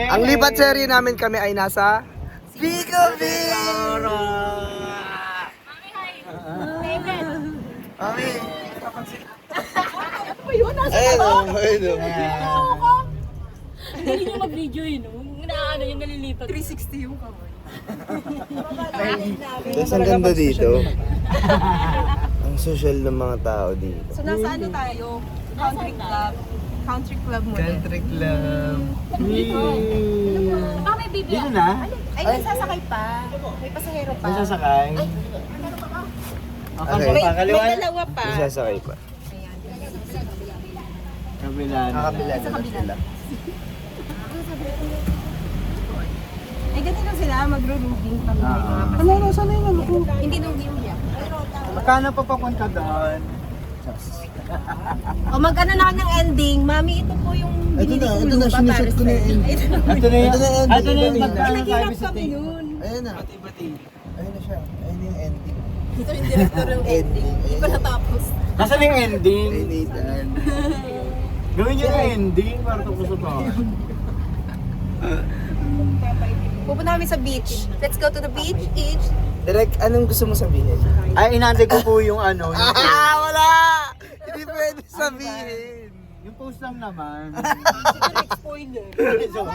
Ang lipat serye namin kami ay nasa Pico Beach! Mami! Ano ba yun? Nasa Ayun. Hindi nyo mag-video yun. Ano yung nalilipat. 360 yung kamay. Tapos ang ganda dito. Ang social ng mga tao dito. So nasa ano tayo? Country club. Country club muna. Country club. Baka may baby. Dito na? Ay, may sasakay pa. May pasahero pa. May sasakay? Okay. May dalawa pa. May sasakay pa. Kabila na. Nakabila na sila. Ay, ganito lang sila. Magro-rubing kami. Ano, sana yung ano ko? Hindi nung view niya. Magkano pa papunta doon? O mag-ano na ako ng ending. Mami, ito po yung binili kong lupa para sa ending. Ito na yun. Ito na yung Naghirap kami nun. Ayun na. Ayun na siya. Ayun yung ending. Ito yung director ng ending. Hindi pa natapos. Nasaan yung ending? Ay, Nathan. Gawin nyo yung ending para tapos sa taon. Pupunta kami sa beach. Let's go to the beach. Each. Direk, anong gusto mo sabihin? Ay, inantay ko po yung ano. Wala! Hindi pwede sabihin. Yung post lang naman. Spoiler. So,